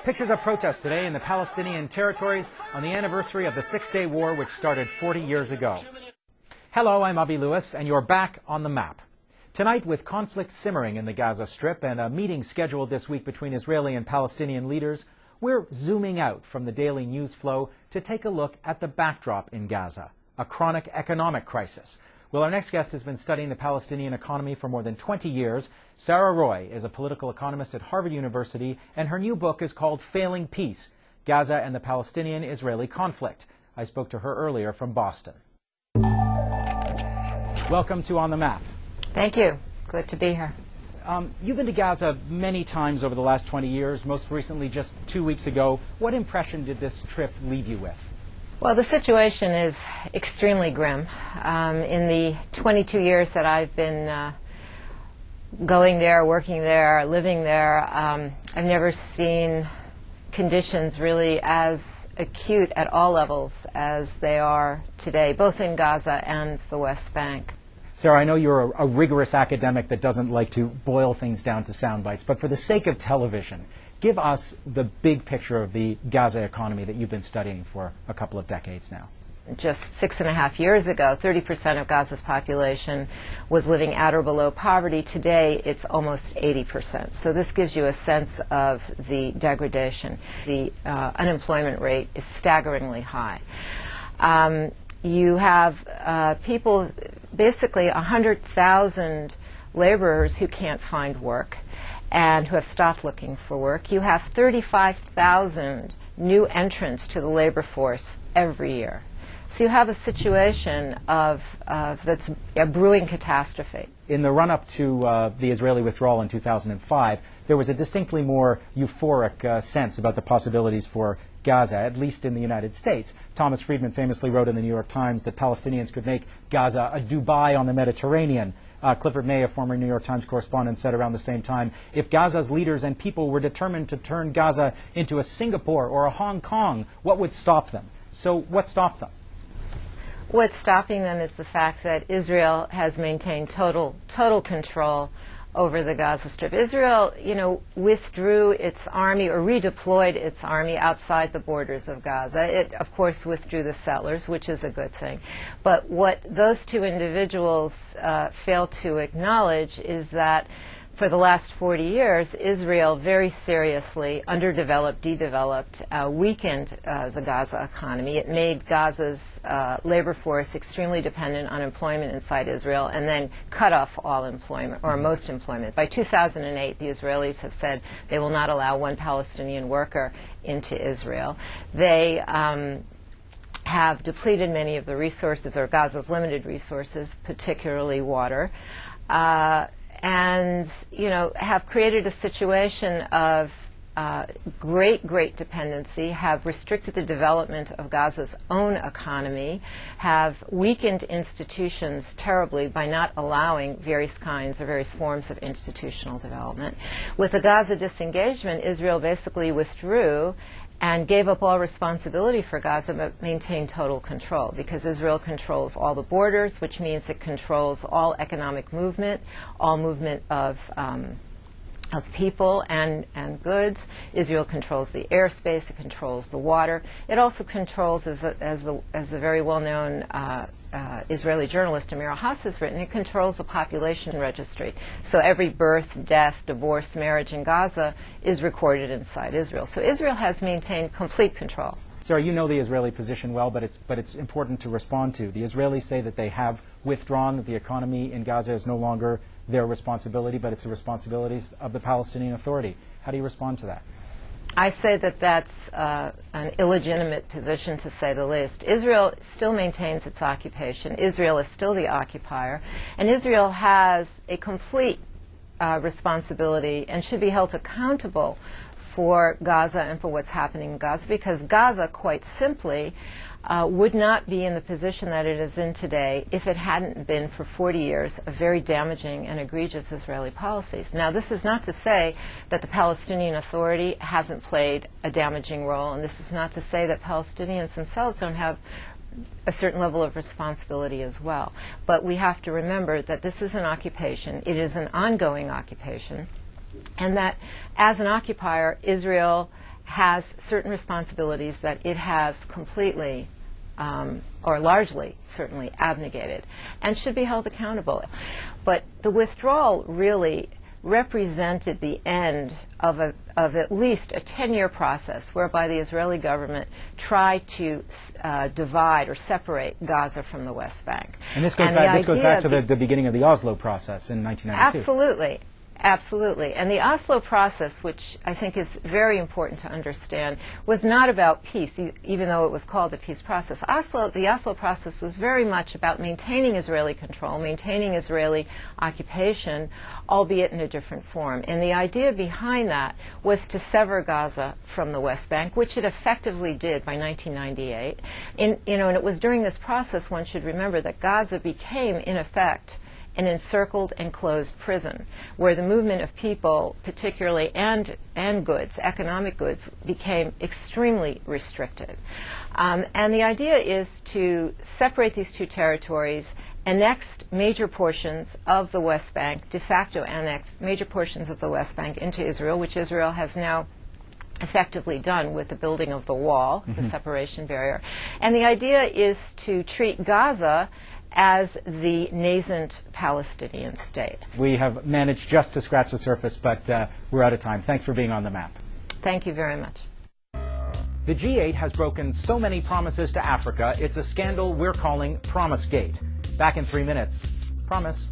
Pictures of protests today in the Palestinian territories on the anniversary of the Six-Day War, which started 40 years ago. Hello, I'm Avi Lewis, and you're back on the map. Tonight, with conflict simmering in the Gaza Strip and a meeting scheduled this week between Israeli and Palestinian leaders, we're zooming out from the daily news flow to take a look at the backdrop in Gaza, a chronic economic crisis. Well, our next guest has been studying the Palestinian economy for more than 20 years. Sara Roy is a political economist at Harvard University, and her new book is called Failing Peace, Gaza and the Palestinian-Israeli Conflict. I spoke to her earlier from Boston. Welcome to On the Map. Thank you. Good to be here. You've been to Gaza many times over the last 20 years, most recently just 2 weeks ago. What impression did this trip leave you with? Well, the situation is extremely grim. In the 22 years that I've been going there, working there, living there, I've never seen conditions really as acute at all levels as they are today, both in Gaza and the West Bank. Sarah, I know you're a rigorous academic that doesn't like to boil things down to sound bites, but for the sake of television, give us the big picture of the Gaza economy that you've been studying for a couple of decades now. Just 6.5 years ago, 30% of Gaza's population was living at or below poverty. Today, it's almost 80%. So this gives you a sense of the degradation. The unemployment rate is staggeringly high. You have people, basically 100,000 laborers who can't find work and who have stopped looking for work. You have 35,000 new entrants to the labor force every year. So you have a situation that's a brewing catastrophe. In the run-up to the Israeli withdrawal in 2005, there was a distinctly more euphoric sense about the possibilities for Gaza, at least in the United States. Thomas Friedman famously wrote in the New York Times that Palestinians could make Gaza a Dubai on the Mediterranean. Clifford May, a former New York Times correspondent, said around the same time, if Gaza's leaders and people were determined to turn Gaza into a Singapore or a Hong Kong, what would stop them? So what stopped them? What's stopping them is the fact that Israel has maintained total control over the Gaza Strip. Israel, withdrew its army or redeployed its army outside the borders of Gaza. It, of course, withdrew the settlers, which is a good thing. But what those two individuals fail to acknowledge is that for the last 40 years, Israel very seriously underdeveloped, developed, weakened the Gaza economy. It made Gaza's labor force extremely dependent on employment inside Israel and then cut off all employment, or most employment. By 2008, the Israelis have said they will not allow one Palestinian worker into Israel. They have depleted many of the resources, or Gaza's limited resources, particularly water. And have created a situation of great dependency, have restricted the development of Gaza's own economy, have weakened institutions terribly by not allowing various kinds or various forms of institutional development. With the Gaza disengagement, Israel basically withdrew and gave up all responsibility for Gaza, but maintained total control, because Israel controls all the borders, which means it controls all economic movement, all movement of people and goods. Israel controls the airspace, it controls the water. It also controls, as the very well-known Israeli journalist Amir Haas has written, it controls the population registry. So every birth, death, divorce, marriage in Gaza is recorded inside Israel. So Israel has maintained complete control. Sarah, you know the Israeli position well, but it's important to respond to. The Israelis say that they have withdrawn, that the economy in Gaza is no longer their responsibility, but it's the responsibilities of the Palestinian Authority. How do you respond to that? I say that that's an illegitimate position, to say the least. Israel still maintains its occupation. Israel is still the occupier. And Israel has a complete responsibility and should be held accountable for Gaza and for what's happening in Gaza, because Gaza, quite simply, would not be in the position that it is in today if it hadn't been for 40 years of very damaging and egregious Israeli policies. Now, this is not to say that the Palestinian Authority hasn't played a damaging role, and this is not to say that Palestinians themselves don't have a certain level of responsibility as well. But we have to remember that this is an occupation. It is an ongoing occupation, and that as an occupier, Israel has certain responsibilities that it has completely or largely, certainly, abnegated, and should be held accountable. But the withdrawal really represented the end of at least a 10-year process whereby the Israeli government tried to divide or separate Gaza from the West Bank. And this goes back to the beginning of the Oslo process in 1992. Absolutely. Absolutely. And the Oslo process, which I think is very important to understand, was not about peace, even though it was called a peace process. The Oslo process was very much about maintaining Israeli control, maintaining Israeli occupation, albeit in a different form. And the idea behind that was to sever Gaza from the West Bank, which it effectively did by 1998. And it was during this process, one should remember, that Gaza became, in effect, an encircled and closed prison, where the movement of people, particularly, and goods, economic goods, became extremely restricted. And the idea is to separate these two territories, annex major portions of the West Bank, de facto annex major portions of the West Bank into Israel, which Israel has now effectively done with the building of the wall, the separation barrier. And the idea is to treat Gaza as the nascent Palestinian state. We have managed just to scratch the surface, but we're out of time. Thanks for being on the map. Thank you very much. The G8 has broken so many promises to Africa, it's a scandal we're calling Promisegate. Back in 3 minutes. Promise.